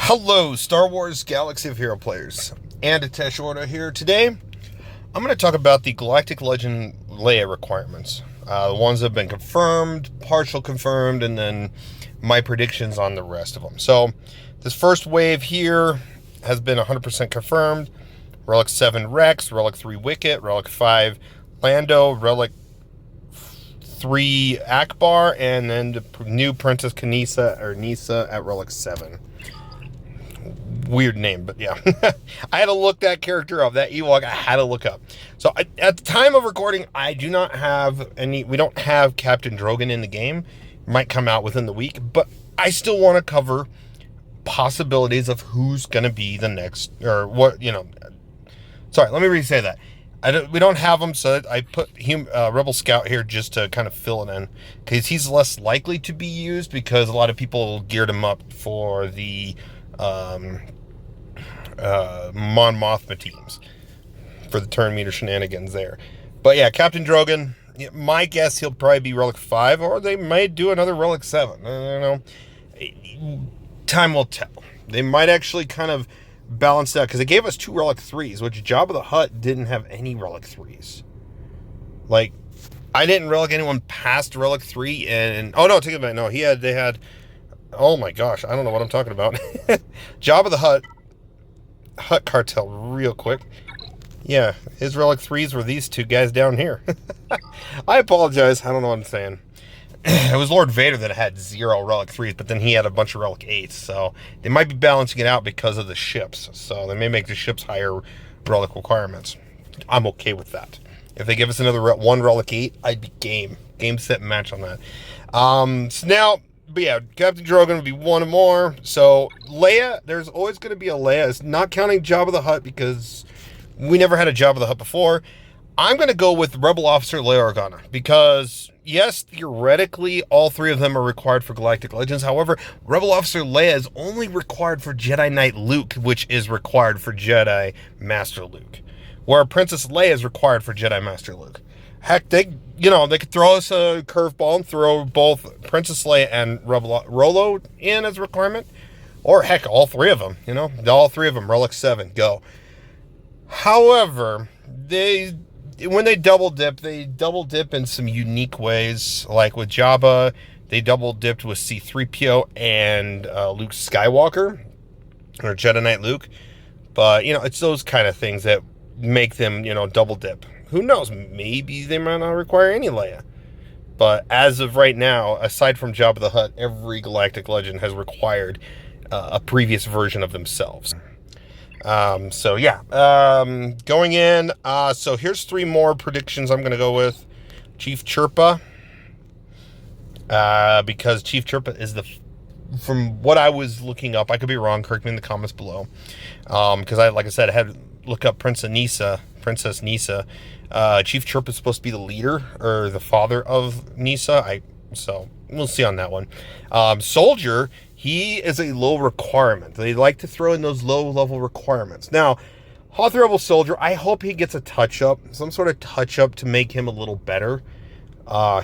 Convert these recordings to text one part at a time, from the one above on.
Hello, Star Wars Galaxy of Hero players, and Atesh Orta here. Today, I'm going to talk about the Galactic Legend Leia requirements. The ones that have been confirmed, partial confirmed, and then my predictions on the rest of them. So, this first wave here has been 100% confirmed. Relic 7 Rex, Relic 3 Wicket, Relic 5 Lando, Relic 3 Akbar, and then the new Princess Nisa at Relic 7. Weird name, but yeah. I had to look that character up, that Ewok, I had to look up. So at the time of recording, I do not have we don't have Captain Drogon in the game. It might come out within the week, but I still want to cover possibilities of who's going to be the next, or what, sorry, let me re-say that. We don't have him, so I put Rebel Scout here just to kind of fill it in, because he's less likely to be used, because a lot of people geared him up for the Mon Mothma teams for the turn meter shenanigans there. But yeah, Captain Drogon, my guess he'll probably be Relic 5, or they might do another Relic 7. I don't know. Time will tell. They might actually kind of balance that, because they gave us 2 Relic 3s, which Jabba the Hutt didn't have any Relic 3s. Like, I didn't relic anyone past Relic 3, and oh no, take it back. No, they had, oh my gosh, I don't know what I'm talking about. Jabba the Hutt cartel real quick. Yeah, his Relic 3s were these 2 guys down here. I apologize, I don't know what I'm saying. It was Lord Vader that had 0 Relic 3s, but then he had a bunch of Relic 8s, so they might be balancing it out because of the ships. So they may make the ships higher Relic requirements. I'm okay with that. If they give us another 1 Relic 8, I'd be game. Game, set, match on that. So now, but yeah, Captain Drogon would be 1 more. So Leia, there's always going to be a Leia. It's not counting Jabba the Hutt, because we never had a Jabba the Hutt before. I'm going to go with Rebel Officer Leia Organa, because yes, theoretically, all 3 of them are required for Galactic Legends. However, Rebel Officer Leia is only required for Jedi Knight Luke, which is required for Jedi Master Luke, where Princess Leia is required for Jedi Master Luke. Heck, they could throw us a curveball and throw both Princess Leia and Rebel Rolo in as a requirement. Or heck, all 3 of them, all 3 of them, Relic 7, go. However, when they double dip in some unique ways. Like with Jabba, they double dipped with C-3PO and Luke Skywalker, or Jedi Knight Luke. But, it's those kind of things that make them, double dip. Who knows? Maybe they might not require any Leia. But as of right now, aside from Jabba the Hutt, every Galactic Legend has required a previous version of themselves. So yeah, going in, so here's 3 more predictions I'm going to go with. Chief Chirpa, because Chief Chirpa is from what I was looking up, I could be wrong, correct me in the comments below, because like I said, I had to look up Princess Nisa. Chief Chirpa is supposed to be the leader, or the father of Nisa, so we'll see on that one. Soldier, he is a low requirement. They like to throw in those low-level requirements. Now, Hoth Rebel Soldier, I hope he gets a touch-up, some sort of touch-up to make him a little better.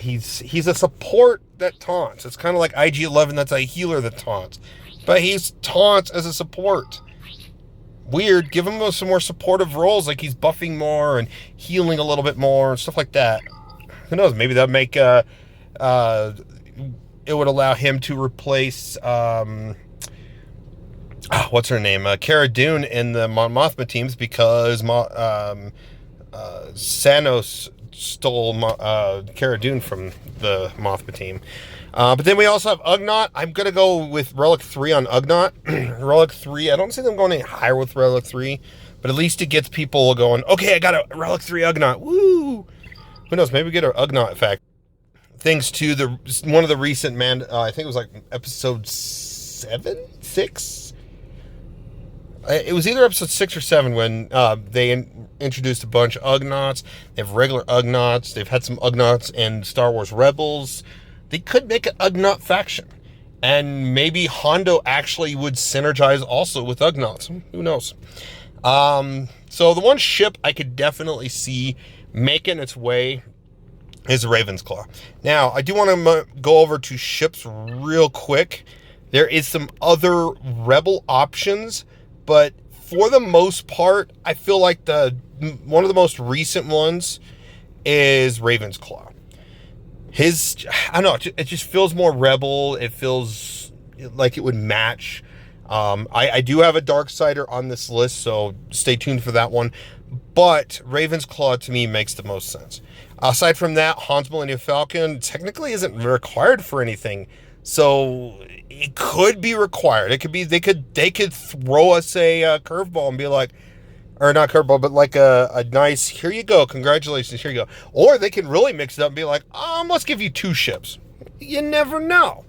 He's a support that taunts. It's kind of like IG-11 that's a healer that taunts. But he's taunts as a support. Weird, give him some more supportive roles, like he's buffing more and healing a little bit more and stuff like that. Who knows, maybe that'd make... it would allow him to replace, what's her name? Cara Dune in the Mon Mothma teams, because Sanos stole Cara Dune from the Mothma team. But then we also have Ugnaught. I'm going to go with Relic 3 on Ugnaught. Relic 3, I don't see them going any higher with Relic 3, but at least it gets people going, okay, I got a Relic 3 Ugnaught. Woo! Who knows, maybe we get an Ugnaught effect. Thanks to one of the recent I think it was like episode 6. It was either episode 6 or 7 when they introduced a bunch of Ugnaughts. They have regular Ugnaughts. They've had some Ugnaughts in Star Wars Rebels. They could make an Ugnaught faction, and maybe Hondo actually would synergize also with Ugnaughts. Who knows? So the one ship I could definitely see making its way is Raven's Claw. Now, I do want to go over to ships real quick, There is some other Rebel options, but for the most part, I feel like one of the most recent ones is Raven's Claw. I don't know, it just feels more Rebel. It feels like it would match. I do have a Darksider on this list, so stay tuned for that one. But Raven's Claw, to me, makes the most sense. Aside from that, Han's Millennium Falcon technically isn't required for anything. So it could be required. It could be, they could throw us a curveball and be like, or not curveball, but like a nice, here you go, congratulations, here you go. Or they can really mix it up and be like, let's give you 2 ships. You never know.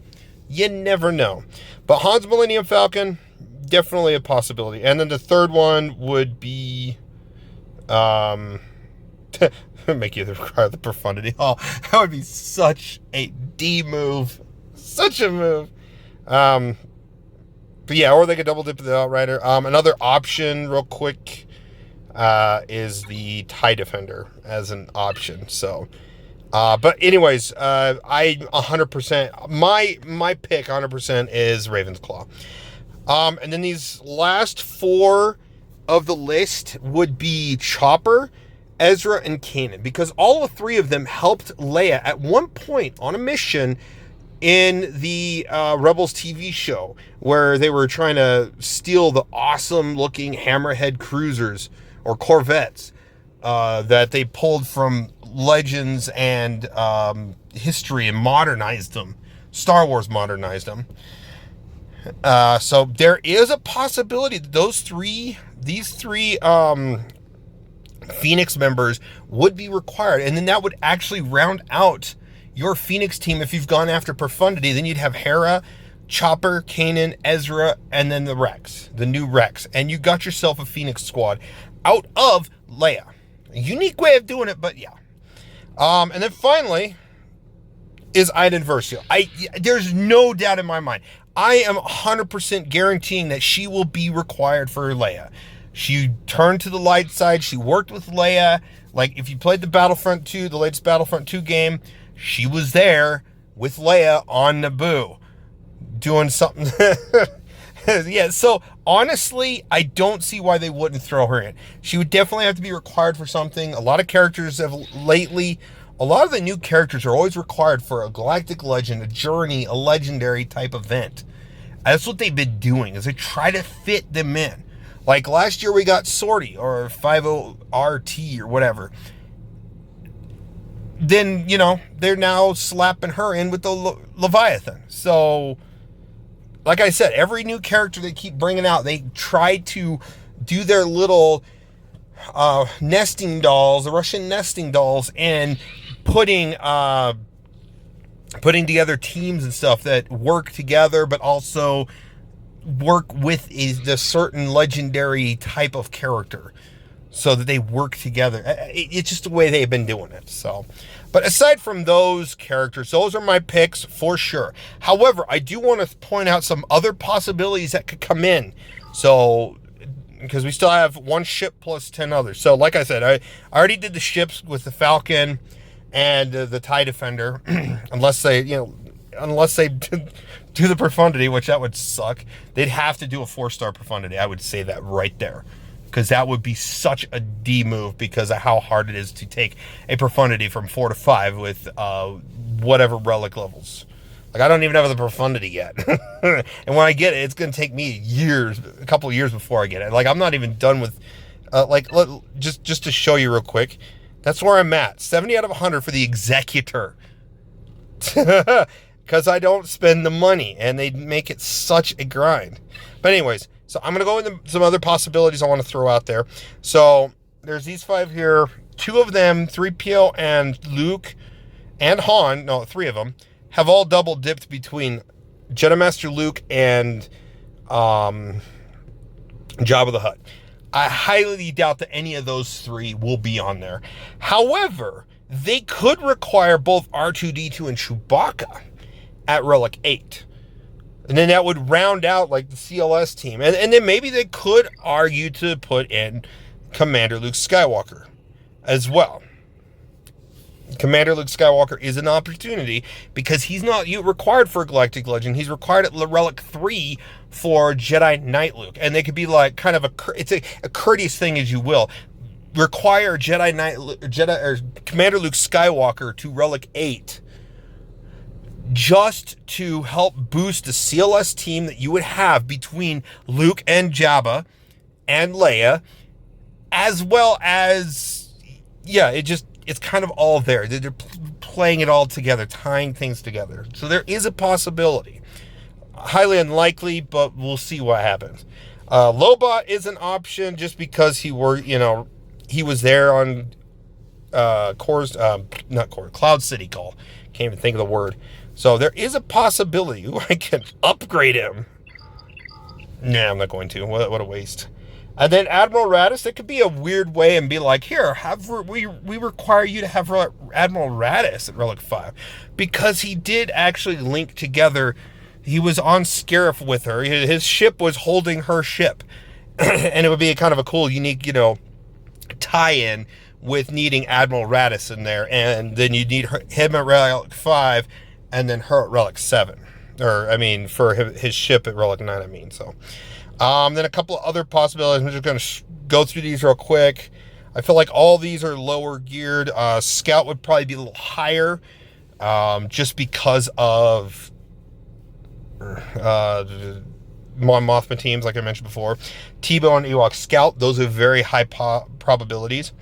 You never know. But Han's Millennium Falcon, definitely a possibility. And then the third one would be, make you require the profundity. Oh, that would be such a D move. Such a move. But yeah, or they could double dip the Outrider. Another option, real quick, is the TIE Defender as an option. So, but anyways, I 100%, my pick 100% is Raven's Claw. And then these last 4 of the list would be Chopper, Ezra, and Kanan, because all 3 of them helped Leia at one point on a mission in the Rebels TV show, where they were trying to steal the awesome looking Hammerhead cruisers or corvettes that they pulled from Legends and history and modernized them. Star Wars modernized them. So there is a possibility that these three Phoenix members would be required, and then that would actually round out your Phoenix team. If you've gone after profundity, then you'd have Hera, Chopper, Kanan, Ezra, and then the Rex, the new Rex, and you got yourself a Phoenix squad out of Leia. A unique way of doing it, but yeah. And then finally is Iden Versio. There's no doubt in my mind. I am 100% guaranteeing that she will be required for Leia. She turned to the light side. She worked with Leia. Like, if you played the Battlefront 2, the latest Battlefront 2 game, she was there with Leia on Naboo doing something. Yeah, so honestly, I don't see why they wouldn't throw her in. She would definitely have to be required for something. A lot of characters have lately, a lot of the new characters are always required for a Galactic Legend, a Journey, a Legendary type event. That's what they've been doing, is they try to fit them in. Like last year we got Sortie or 50RT or whatever. Then, you know, they're now slapping her in with the Leviathan. So, like I said, every new character they keep bringing out, they try to do their little nesting dolls, the Russian nesting dolls, and putting together teams and stuff that work together, but also work with the certain legendary type of character, so that they work together. It's just the way they've been doing it. So, but aside from those characters, those are my picks for sure. However, I do want to point out some other possibilities that could come in. So, because we still have 1 ship plus 10 others. So, like I said, I already did the ships with the Falcon and the TIE Defender, unless they do the profundity, which that would suck. They'd have to do a 4-star profundity. I would say that right there, because that would be such a D move because of how hard it is to take a profundity from 4 to 5 with whatever relic levels. Like, I don't even have the profundity yet. And when I get it, it's going to take me a couple of years before I get it. Like, I'm not even done with, just to show you real quick. That's where I'm at. 70 out of 100 for the Executor. Because I don't spend the money, and they make it such a grind. But anyways, so I'm going to go into some other possibilities I want to throw out there. So there's these 5 here. 2 of them, 3PO and Luke and Han, no, 3 of them, have all double dipped between Jedi Master Luke and Jabba the Hutt. I highly doubt that any of those 3 will be on there. However, they could require both R2-D2 and Chewbacca at Relic 8. And then that would round out like the CLS team. And then maybe they could argue to put in Commander Luke Skywalker as well. Commander Luke Skywalker is an opportunity because he's not required for Galactic Legend. He's required at Relic 3 for Jedi Knight Luke. And they could be like kind of it's a courteous thing, as you will. Require Commander Luke Skywalker to Relic 8 just to help boost the CLS team that you would have between Luke and Jabba and Leia, as well as, yeah, it's kind of all there. They're playing it all together, tying things together. So there is a possibility. Highly unlikely, but we'll see what happens. Lobot is an option just because he was there on Cloud City Call. Can't even think of the word. So there is a possibility I can upgrade him. Nah, I'm not going to. What a waste. And then Admiral Raddus, that could be a weird way and be like, here, we require you to have Admiral Raddus at Relic 5. Because he did actually link together. He was on Scarif with her. His ship was holding her ship. And it would be a kind of a cool, unique, tie-in with needing Admiral Raddus in there. And then you need him at Relic 5 and then her at Relic 7. For his ship at Relic 9, so... then a couple of other possibilities. I'm just going to go through these real quick. I feel like all these are lower geared. Scout would probably be a little higher, just because of Mon Mothma teams, like I mentioned before. Tebow and Ewok Scout, those are very high probabilities.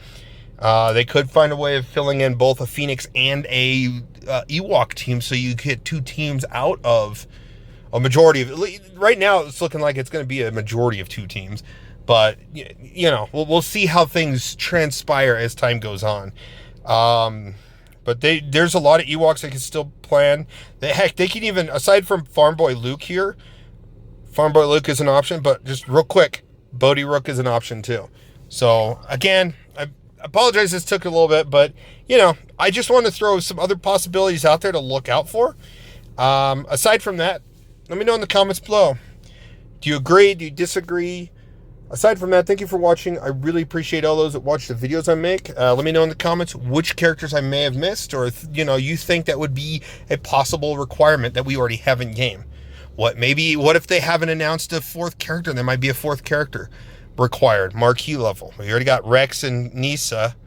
They could find a way of filling in both a Phoenix and a Ewok team, so you get two teams out of a majority of it. Right now, it's looking like it's going to be a majority of two teams. But, we'll see how things transpire as time goes on. But there's a lot of Ewoks they can still plan. They can even, aside from Farm Boy Luke here, Farm Boy Luke is an option. But just real quick, Bodhi Rook is an option too. So, again, I apologize this took a little bit. But, I just want to throw some other possibilities out there to look out for. Aside from that, let me know in the comments below. Do you agree? Do you disagree? Aside from that, thank you for watching. I really appreciate all those that watch the videos I make. Let me know in the comments which characters I may have missed, or if, you think that would be a possible requirement that we already have in game. What if they haven't announced a fourth character? There might be a fourth character required, marquee level. We already got Rex and Nisa.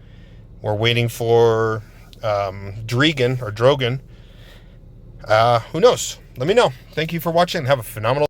We're waiting for Drogon. Who knows? Let me know. Thank you for watching. Have a phenomenal